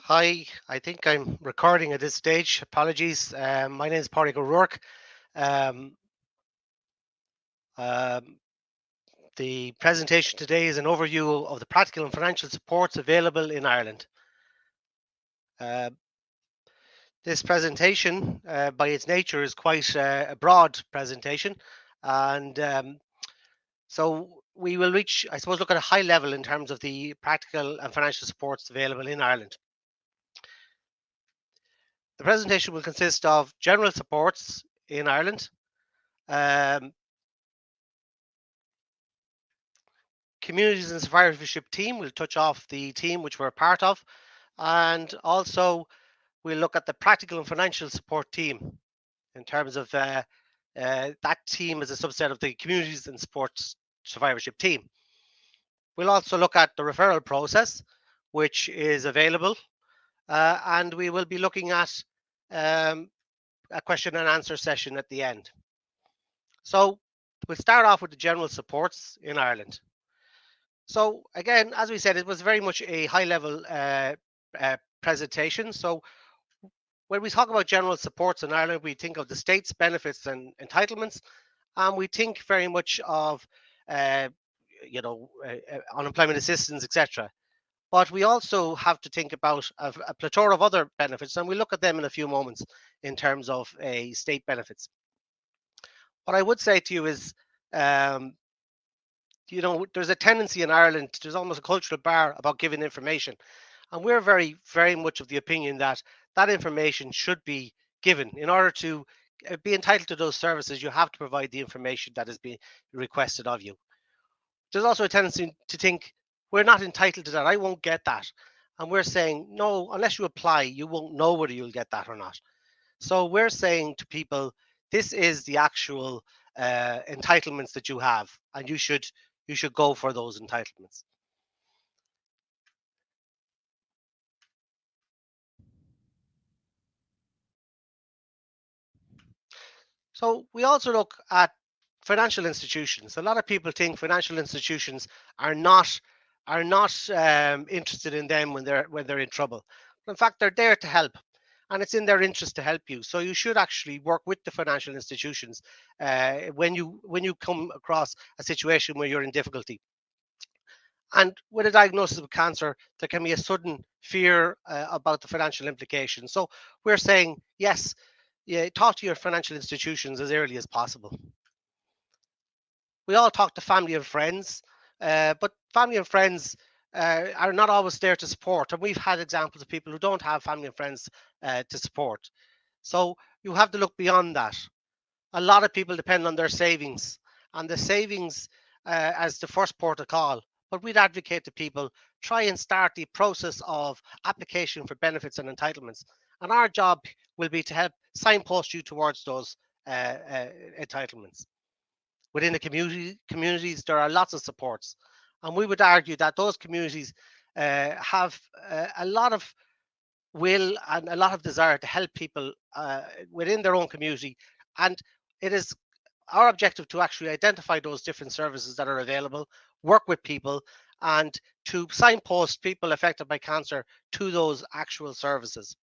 Hi, I think I'm recording at this stage. Apologies. My name is Pádraig. Um, um, the presentation today is an overview of the practical and financial supports available in Ireland. Uh, this presentation, by its nature, is quite a broad presentation, and so we will reach, I suppose, look at a high level in terms of the practical and financial supports available in Ireland. The presentation will consist of general supports in Ireland, um, communities and survivorship team. We'll touch off the team which we're a part of, and also we'll look at the practical and financial support team in terms of that team as a subset of the communities and sports survivorship team. We'll also look at the referral process, which is available, and we will be looking at um, a question and answer session at the end. So we'll start off with the general supports in Ireland. So again, as we said, it was very much a high level presentation. So when we talk about general supports in Ireland, we think of the state's benefits and entitlements, and we think very much of, uh, unemployment assistance, etc. But we also have to think about a plethora of other benefits, and we'll look at them in a few moments in terms of state benefits. What I would say to you is, um, there's a tendency in Ireland, there's almost a cultural bar about giving information. And we're very, very much of the opinion that that information should be given. In order to be entitled to those services, you have to provide the information that is being requested of you. There's also a tendency to think we're not entitled to that. I won't get that. And we're saying, no, unless you apply, you won't know whether you'll get that or not. So we're saying to people, this is the actual entitlements that you have, and you should go for those entitlements. So we also look at financial institutions. A lot of people think financial institutions are not interested in them when they're in trouble. But in fact, they're there to help, and it's in their interest to help you. So you should actually work with the financial institutions when you come across a situation where you're in difficulty. And with a diagnosis of cancer, there can be a sudden fear about the financial implications. So we're saying yes, yeah, talk to your financial institutions as early as possible. We all talk to family and friends, but family and friends are not always there to support. And we've had examples of people who don't have family and friends to support. So you have to look beyond that. A lot of people depend on their savings, and the savings as the first port of call. But we'd advocate to people try and start the process of application for benefits and entitlements. And our job will be to help signpost you towards those entitlements. Within the communities, there are lots of supports, and we would argue that those communities have a lot of will and a lot of desire to help people within their own community. And it is our objective to actually identify those different services that are available, work with people, and to signpost people affected by cancer to those actual services.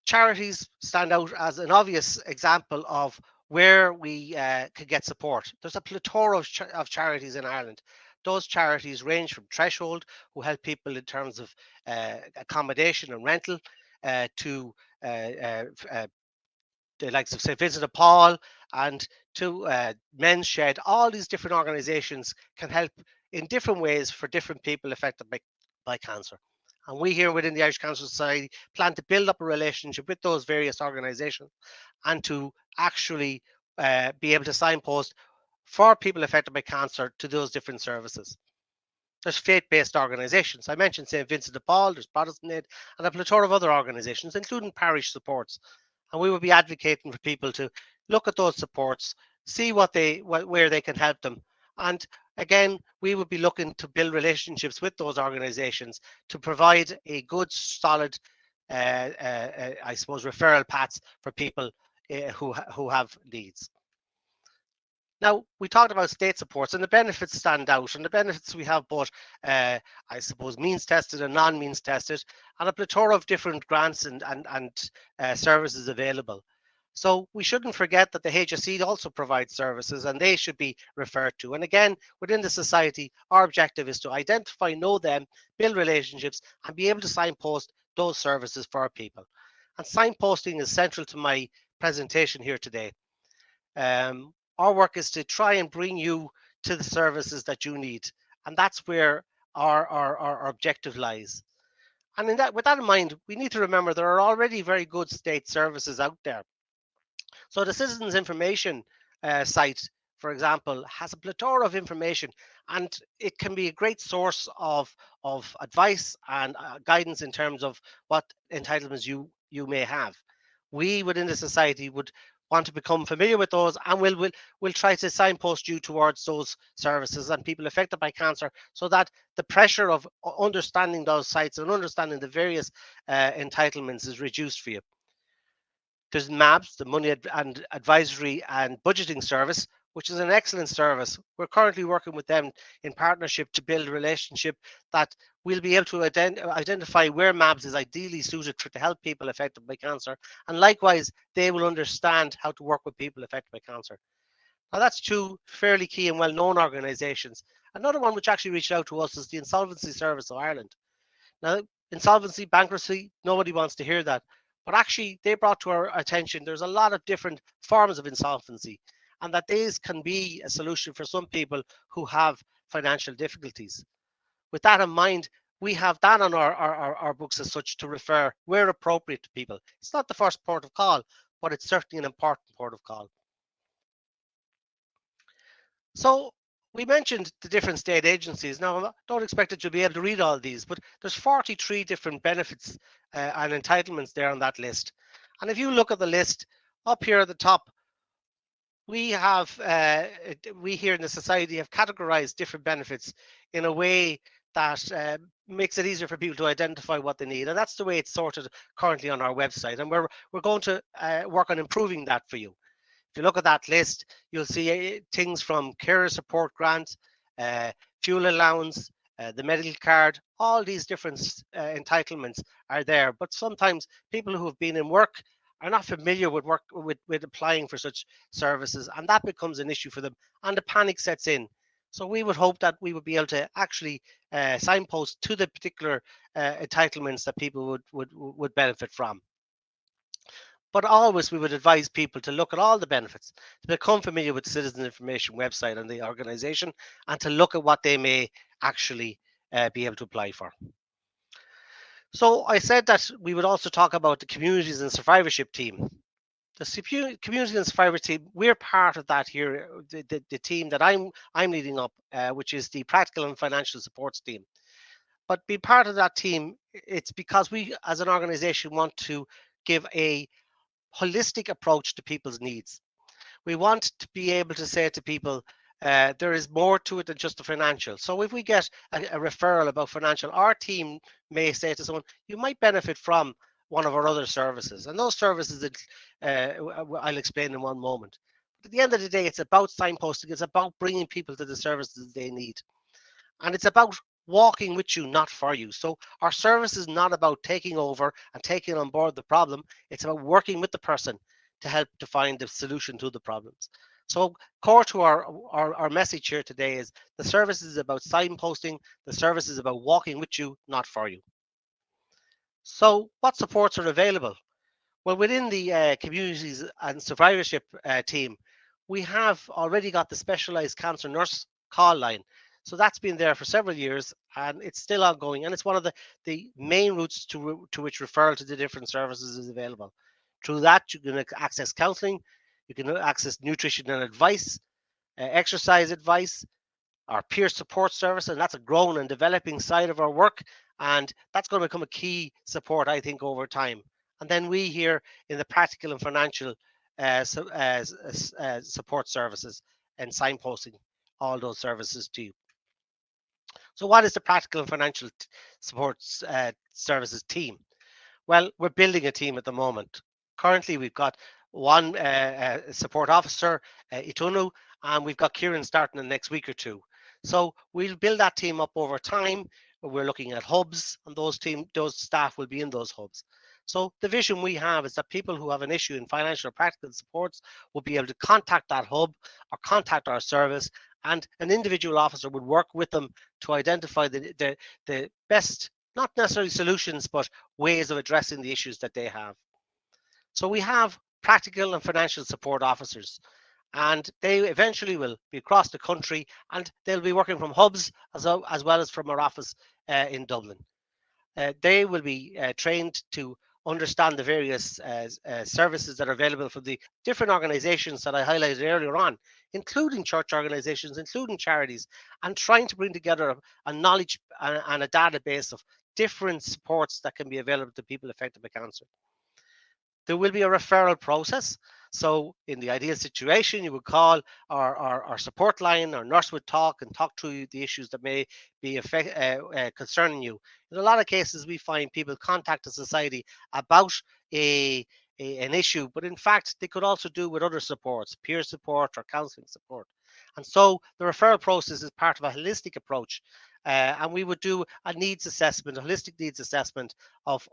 Charities stand out as an obvious example of where we could get support. There's a plethora of charities in Ireland. Those charities range from Threshold, who help people in terms of accommodation and rental, to the likes of St. Vincent de Paul, and to Men's Shed. All these different organisations can help in different ways for different people affected by cancer. And we here within the Irish Cancer Society plan to build up a relationship with those various organisations and to actually be able to signpost for people affected by cancer to those different services. There's faith-based organisations. I mentioned St. Vincent de Paul, there's Protestant Aid, and a plethora of other organisations, including parish supports. And we will be advocating for people to look at those supports, see where they can help them. And again, we would be looking to build relationships with those organisations to provide a good, solid, I suppose, referral paths for people who have needs. Now, we talked about state supports and the benefits stand out. And the benefits we have both, I suppose, means tested and non means tested, and a plethora of different grants and services available. So we shouldn't forget that the HSE also provides services and they should be referred to. And again, within the society, our objective is to identify, know them, build relationships, and be able to signpost those services for our people. And signposting is central to my presentation here today. Our work is to try and bring you to the services that you need. And that's where our objective lies. And with that in mind, we need to remember there are already very good state services out there. So the Citizens Information site, for example, has a plethora of information, and it can be a great source of advice and guidance in terms of what entitlements you may have. We within the society would want to become familiar with those, and we'll try to signpost you towards those services and people affected by cancer, so that the pressure of understanding those sites and understanding the various entitlements is reduced for you. There's MABS, the Money and Advisory and Budgeting Service, which is an excellent service. We're currently working with them in partnership to build a relationship that we'll be able to identify where MABS is ideally suited to help people affected by cancer. And likewise, they will understand how to work with people affected by cancer. Now, that's two fairly key and well known organisations. Another one which actually reached out to us is the Insolvency Service of Ireland. Now, insolvency, bankruptcy, nobody wants to hear that. But actually, they brought to our attention there's a lot of different forms of insolvency, and that these can be a solution for some people who have financial difficulties. With that in mind, we have that on our books as such to refer where appropriate to people. It's not the first port of call, but it's certainly an important port of call. So we mentioned the different state agencies. Now, I don't expect that you'll be able to read all these, but there's 43 different benefits and entitlements there on that list. And if you look at the list up here at the top, we have we here in the society have categorized different benefits in a way that makes it easier for people to identify what they need, and that's the way it's sorted currently on our website. And we're going to work on improving that for you. If you look at that list, you'll see things from carer support grant, uh, fuel allowance, the medical card, all these different entitlements are there. But sometimes people who have been in work are not familiar with with applying for such services, and that becomes an issue for them, and the panic sets in. So we would hope that we would be able to actually signpost to the particular entitlements that people would benefit from. But always we would advise people to look at all the benefits, to become familiar with the Citizen Information website and the organisation, and to look at what they may actually be able to apply for. So I said that we would also talk about the communities and survivorship team. The community and survivor team, we're part of that here, the team that I'm leading up, which is the practical and financial supports team. But being part of that team, it's because we as an organisation want to give a holistic approach to people's needs. We want to be able to say to people, there is more to it than just the financial. So if we get a referral about financial, our team may say to someone, you might benefit from one of our other services. And those services, I'll explain in one moment. But at the end of the day, it's about signposting. It's about bringing people to the services they need. And it's about walking with you, not for you. So our service is not about taking over and taking on board the problem. It's about working with the person to help to find the solution to the problems. So core to our message here today is the service is about signposting. The service is about walking with you, not for you. So what supports are available? Well, within the communities and survivorship team, we have already got the specialised cancer nurse call line. So that's been there for several years and it's still ongoing. And it's one of the main routes to which referral to the different services is available. Through that, you can access counselling, you can access nutrition and advice, exercise advice, our peer support service, and that's a growing and developing side of our work. And that's going to become a key support, I think, over time. And then we here in the practical and financial support services and signposting all those services to you. So, what is the practical and financial support services team? Well, we're building a team at the moment. Currently, we've got one support officer, Itunu, and we've got Kieran starting in the next week or two. So we'll build that team up over time. We're looking at hubs, and those staff will be in those hubs. So the vision we have is that people who have an issue in financial or practical supports will be able to contact that hub or contact our service, and an individual officer would work with them to identify the best, not necessarily solutions, but ways of addressing the issues that they have. So we have practical and financial support officers, and they eventually will be across the country, and they'll be working from hubs as well as from our office in Dublin. They will be trained to understand the various services that are available from the different organizations that I highlighted earlier on, including church organizations, including charities, and trying to bring together a knowledge and a database of different supports that can be available to people affected by cancer. There will be a referral process. So, in the ideal situation, you would call our support line, our nurse would talk and talk through the issues that may be concerning you. In a lot of cases, we find people contact the society about a, an issue, but in fact, they could also do with other supports, peer support or counseling support. And so, the referral process is part of a holistic approach. And we would do a needs assessment, a holistic needs assessment of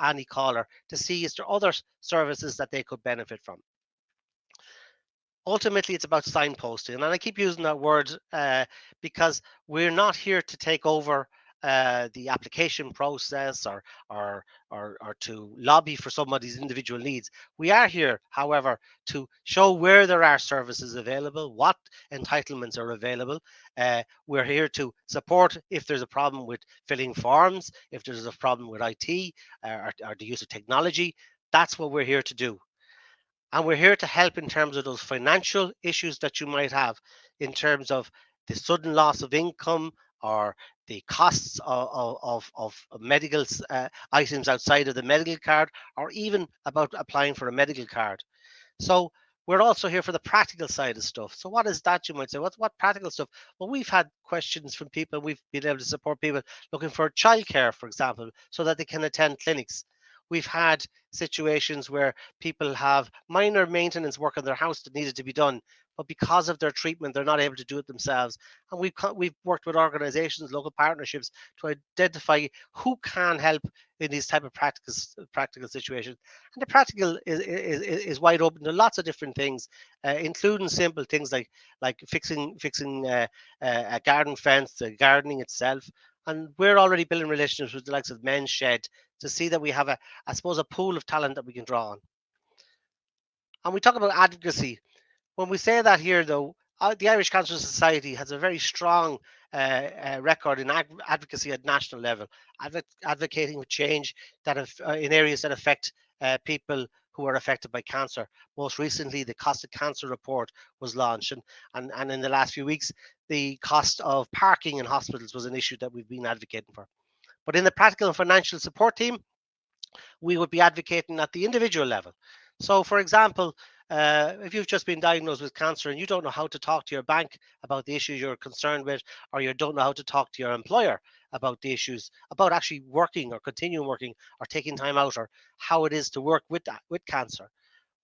any caller to see is there other services that they could benefit from. Ultimately, it's about signposting, and I keep using that word because we're not here to take over the application process or to lobby for somebody's individual needs. We are here, however, to show where there are services available, what entitlements are available. We're here to support if there's a problem with filling forms, if there's a problem with IT or the use of technology. That's what we're here to do. And we're here to help in terms of those financial issues that you might have, in terms of the sudden loss of income or the costs of medical items outside of the medical card, or even about applying for a medical card. So we're also here for the practical side of stuff. So what is that, you might say? What practical stuff? Well, we've had questions from people. We've been able to support people looking for childcare, for example, so that they can attend clinics. We've had situations where people have minor maintenance work on their house that needed to be done, but because of their treatment, they're not able to do it themselves. And we've worked with organisations, local partnerships, to identify who can help in these type of practical situations. And the practical is wide open to lots of different things, including simple things like fixing a garden fence, gardening itself. And we're already building relationships with the likes of Men's Shed to see that we have I suppose, a pool of talent that we can draw on. And we talk about advocacy. When we say that here, though, the Irish Cancer Society has a very strong record in advocacy at national level, advocating for change in areas that affect people who are affected by cancer. Most recently, the Cost of Cancer report was launched, and in the last few weeks, the cost of parking in hospitals was an issue that we've been advocating for. But in the practical and financial support team, we would be advocating at the individual level. So, for example, if you've just been diagnosed with cancer and you don't know how to talk to your bank about the issues you're concerned with, or you don't know how to talk to your employer about the issues about actually working or continuing working or taking time out, or how it is to work with cancer,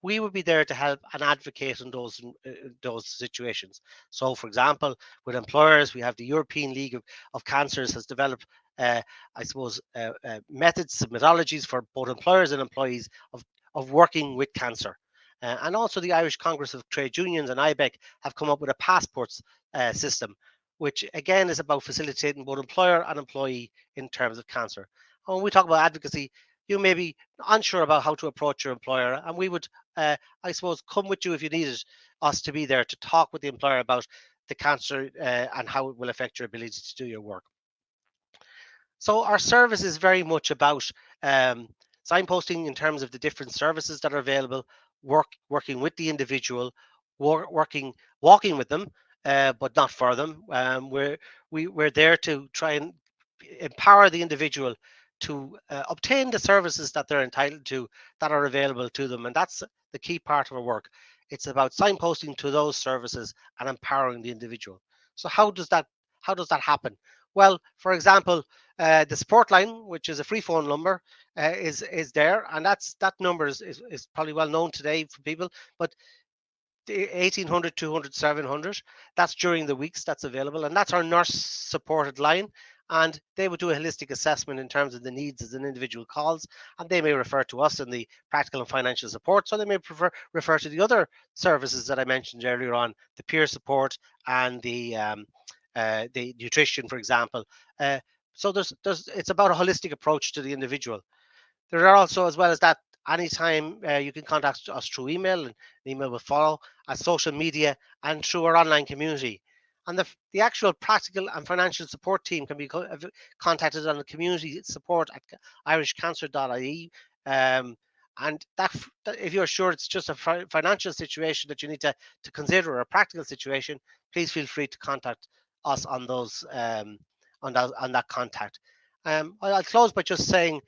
we would be there to help and advocate in those situations. So, for example, with employers, we have the European League of Cancers has developed, I suppose, methods, methodologies for both employers and employees of working with cancer. And also the Irish Congress of Trade Unions and IBEC have come up with a passports system, which again is about facilitating both employer and employee in terms of cancer. And when we talk about advocacy, you may be unsure about how to approach your employer, and we would, I suppose, come with you if you needed us to be there to talk with the employer about the cancer and how it will affect your ability to do your work. So our service is very much about signposting in terms of the different services that are available, working with the individual, walking with them, but not for them. We're there to try and empower the individual to obtain the services that they're entitled to, that are available to them, and that's the key part of our work. It's about signposting to those services and empowering the individual. So how does that happen? Well, for example, the support line, which is a free phone number, is there, and that number is probably well known today for people. But 1800, 200, 700. That's during the weeks that's available. And that's our nurse supported line. And they would do a holistic assessment in terms of the needs as an individual calls. And they may refer to us in the practical and financial support. So they may refer to the other services that I mentioned earlier on, the peer support and the nutrition, for example. So it's about a holistic approach to the individual. There are also, as well as that, anytime you can contact us through email, and the email will follow, social media, and through our online community. And the actual practical and financial support team can be contacted on the community support at irishcancer.ie. And if you're sure it's just a financial situation that you need to consider, or a practical situation, please feel free to contact us on those on that contact. I'll close by just saying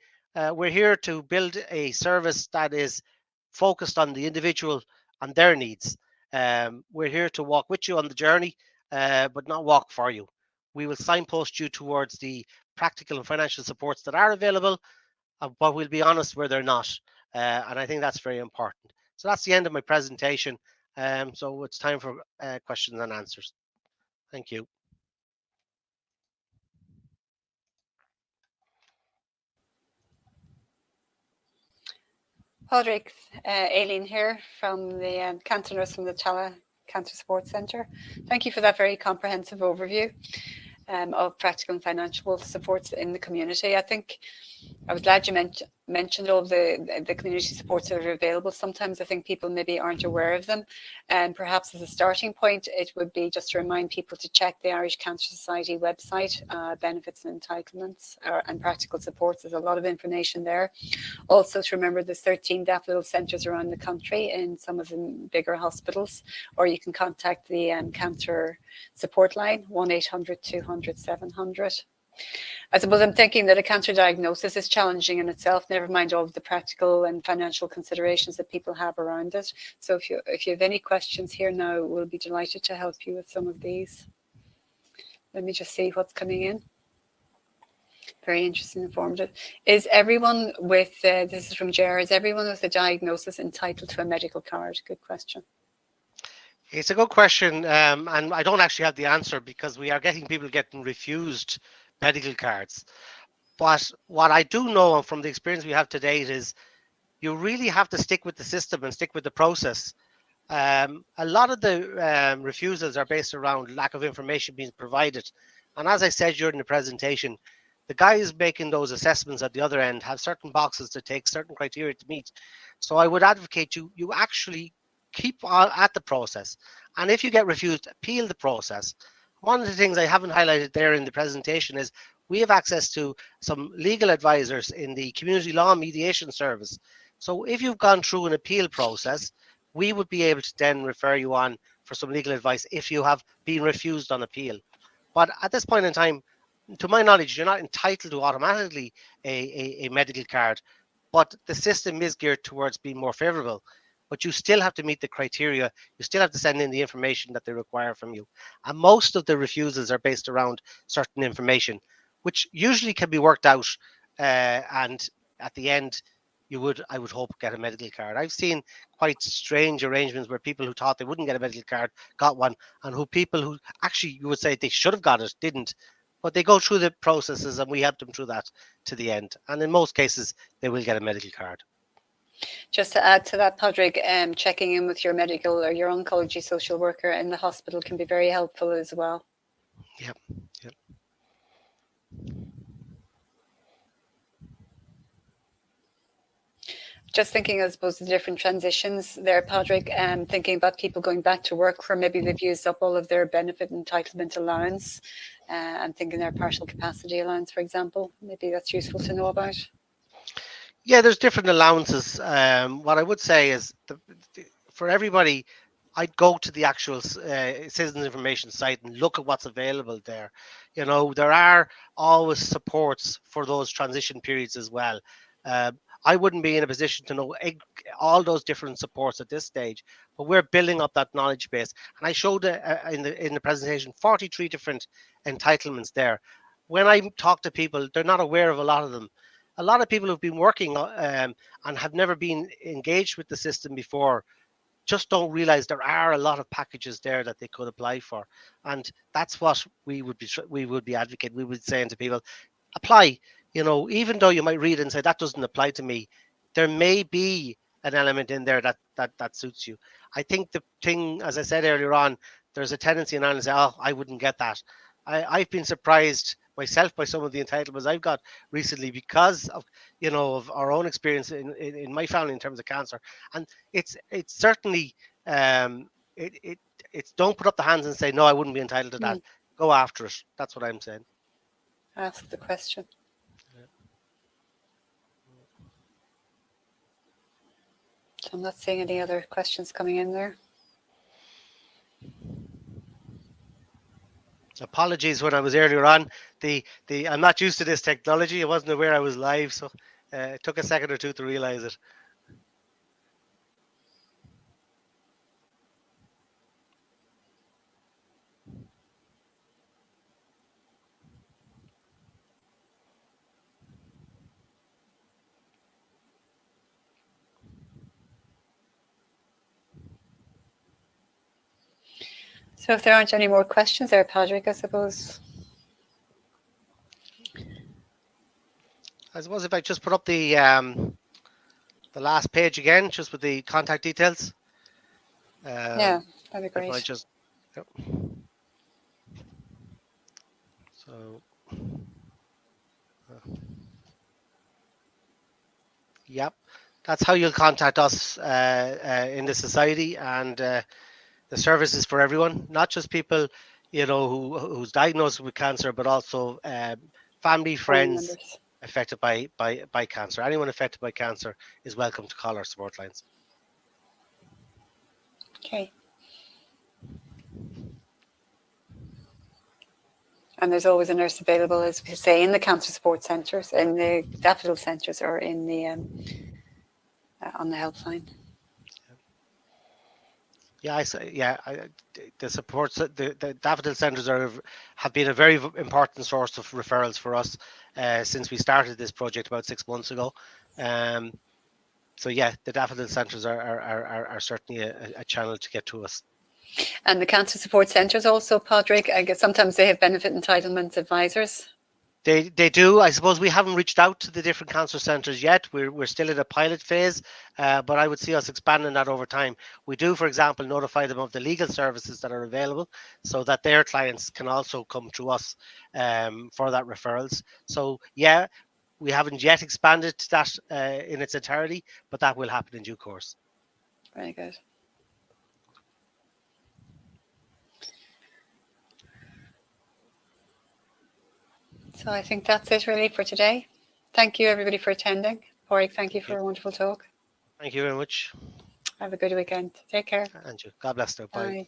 we're here to build a service that is focused on the individual and their needs. We're here to walk with you on the journey, but not walk for you. We will signpost you towards the practical and financial supports that are available, but we'll be honest where they're not. And I think that's very important. So that's the end of my presentation. So it's time for questions and answers. Thank you. Pádraig, Aileen here from the cancer nurse from the Tala Cancer Support Centre. Thank you for that very comprehensive overview of practical and financial supports in the community. I think I was glad you mentioned all the community supports that are available. Sometimes I think people maybe aren't aware of them. And perhaps as a starting point, it would be just to remind people to check the Irish Cancer Society website, benefits and entitlements and practical supports. There's a lot of information there. Also to remember there's 13 daffodil centres around the country in some of the bigger hospitals, or you can contact the cancer support line, 1-800-200-700. I suppose I'm thinking that a cancer diagnosis is challenging in itself, never mind all of the practical and financial considerations that people have around it. So if you have any questions here now, we'll be delighted to help you with some of these. Let me just see what's coming in. Very interesting, informative. Is everyone with, this is from Ger, is everyone with a diagnosis entitled to a medical card? Good question. It's a good question, and I don't actually have the answer because we are getting people getting refused medical cards. But what I do know from the experience we have to date is you really have to stick with the system and stick with the process. A lot of the refusals are based around lack of information being provided. And as I said during the presentation, the guys making those assessments at the other end have certain boxes to take, certain criteria to meet. So I would advocate you actually keep at the process. And if you get refused, appeal the process. One of the things I haven't highlighted there in the presentation is we have access to some legal advisors in the Community Law Mediation Service. So if you've gone through an appeal process, we would be able to then refer you on for some legal advice if you have been refused on appeal. But at this point in time, to my knowledge, you're not entitled to automatically a medical card, but the system is geared towards being more favourable. But you still have to meet the criteria. You still have to send in the information that they require from you. And most of the refusals are based around certain information, which usually can be worked out. And at the end, I would hope, get a medical card. I've seen quite strange arrangements where people who thought they wouldn't get a medical card got one, and people who actually you would say they should have got it didn't. But they go through the processes and we help them through that to the end. And in most cases, they will get a medical card. Just to add to that, Pádraig, checking in with your medical or your oncology social worker in the hospital can be very helpful as well. Yep. Just thinking, I suppose, the different transitions there, Pádraig, thinking about people going back to work where maybe they've used up all of their benefit entitlement allowance and thinking their partial capacity allowance, for example. Maybe that's useful to know about. Yeah, there's different allowances. What I would say is for everybody, I'd go to the actual citizens information site and look at what's available there. You know, there are always supports for those transition periods as well. I wouldn't be in a position to know all those different supports at this stage, but we're building up that knowledge base. And I showed in the presentation 43 different entitlements there. When I talk to people, they're not aware of a lot of them. A lot of people who've been working and have never been engaged with the system before just don't realize there are a lot of packages there that they could apply for. And that's what we would be advocating. We would saying to people, apply. Even though you might read and say that doesn't apply to me, there may be an element in there that suits you. I think the thing, as I said earlier on, there's a tendency in Ireland to say, oh, I wouldn't get that. I've been surprised myself by some of the entitlements I've got recently because of our own experience in my family in terms of cancer. And it's certainly it's don't put up the hands and say no, I wouldn't be entitled to that. Go after it. That's what I'm saying. Ask the question. So I'm not seeing any other questions coming in there. Apologies when I was earlier on. I'm not used to this technology. I wasn't aware I was live, so it took a second or two to realize it. So if there aren't any more questions there, Pádraig, I suppose if I just put up the last page again, just with the contact details. Yeah, that'd be great. If I just, yep. So, yep, that's how you'll contact us in the society, and the service is for everyone, not just people, who's diagnosed with cancer, but also family, friends affected by cancer. Anyone affected by cancer is welcome to call our support lines. Okay. And there's always a nurse available, as we say, in the cancer support centres, in the daffodil centres, or in the on the helpline. Yeah, the supports, the daffodil centres have been a very important source of referrals for us since we started this project about 6 months ago. So yeah, the daffodil centres are certainly a channel to get to us. And the cancer support centres also, Pádraig, I guess sometimes they have benefit entitlement advisors. They do. I suppose we haven't reached out to the different cancer centres yet. We're still in a pilot phase, but I would see us expanding that over time. We do, for example, notify them of the legal services that are available, so that their clients can also come to us for that referrals. So yeah, we haven't yet expanded that in its entirety, but that will happen in due course. Very good. So I think that's it really for today. Thank you everybody for attending. Pádraig, thank you for a wonderful talk. Thank you very much. Have a good weekend. Take care. And you. God bless you. Bye. Bye.